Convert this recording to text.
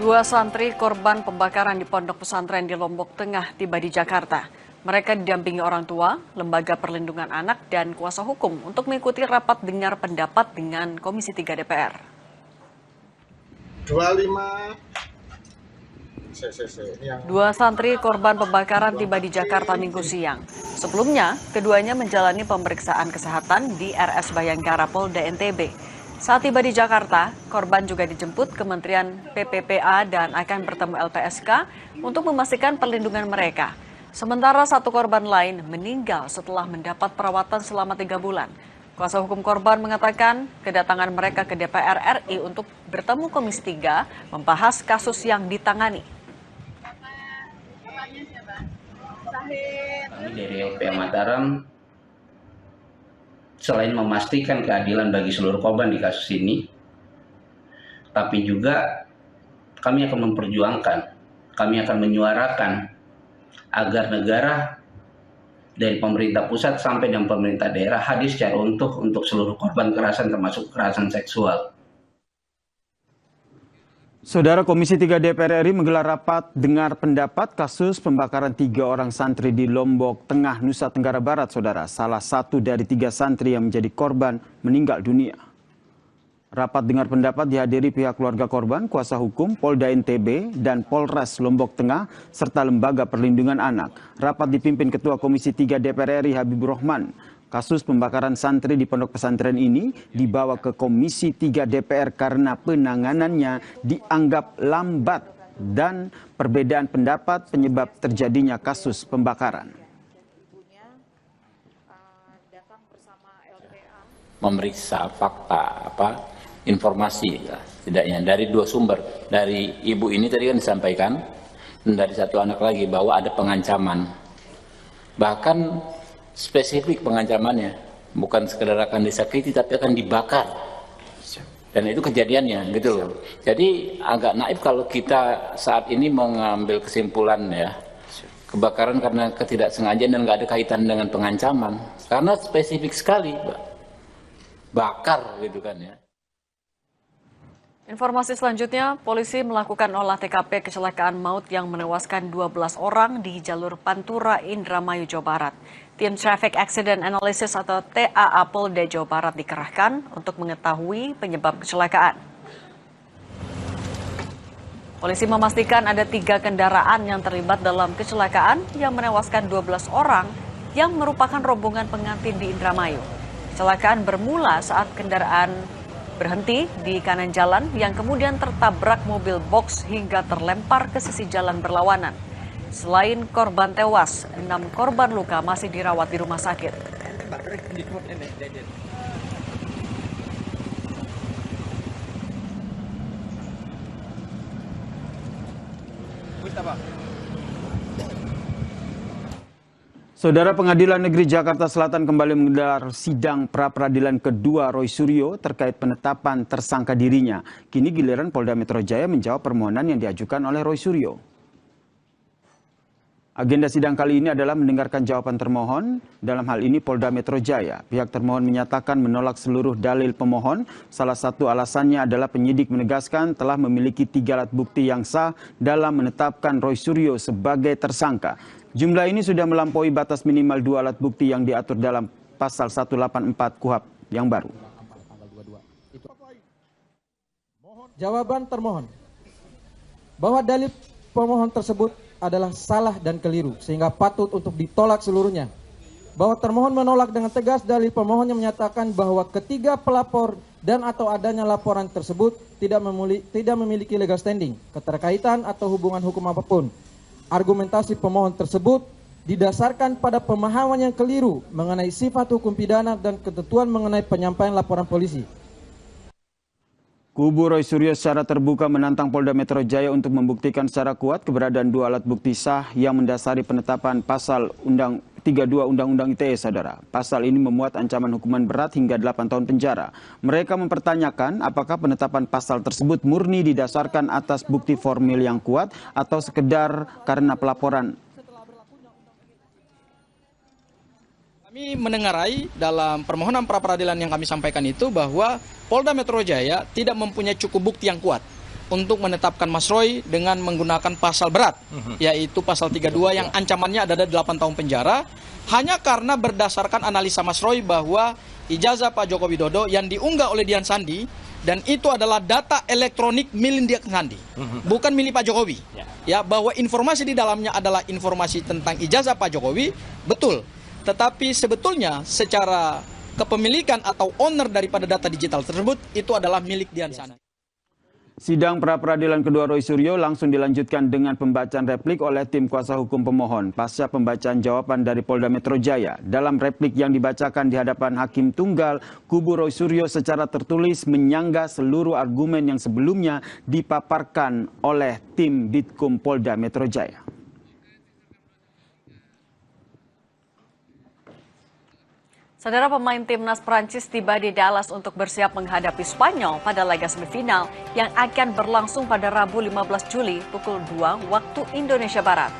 Dua santri korban pembakaran di pondok pesantren di Lombok Tengah tiba di Jakarta. Mereka didampingi orang tua, Lembaga Perlindungan Anak, dan kuasa hukum untuk mengikuti rapat dengar pendapat dengan Komisi 3 DPR. 25 Dua santri korban pembakaran tiba di Jakarta Minggu siang. Sebelumnya, keduanya menjalani pemeriksaan kesehatan di RS Bayangkara Polda NTB. Saat tiba di Jakarta, korban juga dijemput Kementerian PPPA dan akan bertemu LPSK untuk memastikan perlindungan mereka. Sementara satu korban lain meninggal setelah mendapat perawatan selama 3 bulan. Kuasa hukum korban mengatakan kedatangan mereka ke DPR RI untuk bertemu Komisi 3 membahas kasus yang ditangani. Kami dari LPA Mataram selain memastikan keadilan bagi seluruh korban di kasus ini, tapi juga kami akan memperjuangkan, kami akan menyuarakan agar negara dari pemerintah pusat sampai dengan pemerintah daerah hadir secara untuk seluruh korban kekerasan termasuk kekerasan seksual. Saudara, Komisi 3 DPR RI menggelar rapat dengar pendapat kasus pembakaran 3 orang santri di Lombok Tengah, Nusa Tenggara Barat, saudara. Salah satu dari 3 santri yang menjadi korban meninggal dunia. Rapat dengar pendapat dihadiri pihak keluarga korban, kuasa hukum, Polda NTB, dan Polres Lombok Tengah, serta Lembaga Perlindungan Anak. Rapat dipimpin Ketua Komisi 3 DPR RI Habibur Rahman. Kasus pembakaran santri di pondok pesantren ini dibawa ke Komisi 3 DPR karena penanganannya dianggap lambat dan perbedaan pendapat penyebab terjadinya kasus pembakaran. Memeriksa fakta, informasi, setidaknya dari 2 sumber. Dari ibu ini tadi kan disampaikan, dan dari satu anak lagi bahwa ada pengancaman. Bahkan spesifik pengancamannya, bukan sekedar akan disakiti tapi akan dibakar. Dan itu kejadiannya gitu loh. Jadi agak naif kalau kita saat ini mengambil kesimpulan ya, kebakaran karena ketidaksengajaan dan nggak ada kaitan dengan pengancaman. Karena spesifik sekali, bakar gitu kan ya. Informasi selanjutnya, polisi melakukan olah TKP kecelakaan maut yang menewaskan 12 orang di jalur Pantura Indramayu, Jawa Barat. Tim Traffic Accident Analysis atau TAA Polda Jawa Barat dikerahkan untuk mengetahui penyebab kecelakaan. Polisi memastikan ada 3 kendaraan yang terlibat dalam kecelakaan yang menewaskan 12 orang yang merupakan rombongan pengantin di Indramayu. Kecelakaan bermula saat kendaraan berhenti di kanan jalan yang kemudian tertabrak mobil box hingga terlempar ke sisi jalan berlawanan. Selain korban tewas, 6 korban luka masih dirawat di rumah sakit. Saudara, Pengadilan Negeri Jakarta Selatan kembali menggelar sidang pra-peradilan kedua Roy Suryo terkait penetapan tersangka dirinya. Kini giliran Polda Metro Jaya menjawab permohonan yang diajukan oleh Roy Suryo. Agenda sidang kali ini adalah mendengarkan jawaban termohon. Dalam hal ini Polda Metro Jaya. Pihak termohon menyatakan menolak seluruh dalil pemohon. Salah satu alasannya adalah penyidik menegaskan telah memiliki 3 alat bukti yang sah dalam menetapkan Roy Suryo sebagai tersangka. Jumlah ini sudah melampaui batas minimal 2 alat bukti yang diatur dalam pasal 184 KUHP yang baru. Jawaban termohon bahwa dalil pemohon tersebut adalah salah dan keliru sehingga patut untuk ditolak seluruhnya. Bahwa termohon menolak dengan tegas dalil pemohon yang menyatakan bahwa ketiga pelapor dan atau adanya laporan tersebut tidak memiliki legal standing, keterkaitan atau hubungan hukum apapun. Argumentasi pemohon tersebut didasarkan pada pemahaman yang keliru mengenai sifat hukum pidana dan ketentuan mengenai penyampaian laporan polisi. Kubu Roy Suryo secara terbuka menantang Polda Metro Jaya untuk membuktikan secara kuat keberadaan 2 alat bukti sah yang mendasari penetapan pasal 32 Undang-Undang ITE, saudara. Pasal ini memuat ancaman hukuman berat hingga 8 tahun penjara. Mereka mempertanyakan apakah penetapan pasal tersebut murni didasarkan atas bukti formil yang kuat atau sekedar karena pelaporan. Kami menengarai dalam permohonan pra-peradilan yang kami sampaikan itu bahwa Polda Metro Jaya tidak mempunyai cukup bukti yang kuat untuk menetapkan Mas Roy dengan menggunakan pasal berat, yaitu pasal 32 yang ancamannya ada 8 tahun penjara, hanya karena berdasarkan analisa Mas Roy bahwa ijazah Pak Joko Widodo yang diunggah oleh Dian Sandi, dan itu adalah data elektronik milik Dian Sandi, bukan milik Pak Jokowi. Ya, bahwa informasi di dalamnya adalah informasi tentang ijazah Pak Jokowi, betul. Tetapi sebetulnya secara kepemilikan atau owner daripada data digital tersebut itu adalah milik Dian Sandi. Sidang pra-peradilan kedua Roy Suryo langsung dilanjutkan dengan pembacaan replik oleh tim kuasa hukum pemohon pasca pembacaan jawaban dari Polda Metro Jaya. Dalam replik yang dibacakan di hadapan Hakim Tunggal, kubu Roy Suryo secara tertulis menyanggah seluruh argumen yang sebelumnya dipaparkan oleh tim Bitkum Polda Metro Jaya. Saudara, pemain timnas Prancis tiba di Dallas untuk bersiap menghadapi Spanyol pada laga semifinal yang akan berlangsung pada Rabu 15 Juli pukul 2 waktu Indonesia Barat.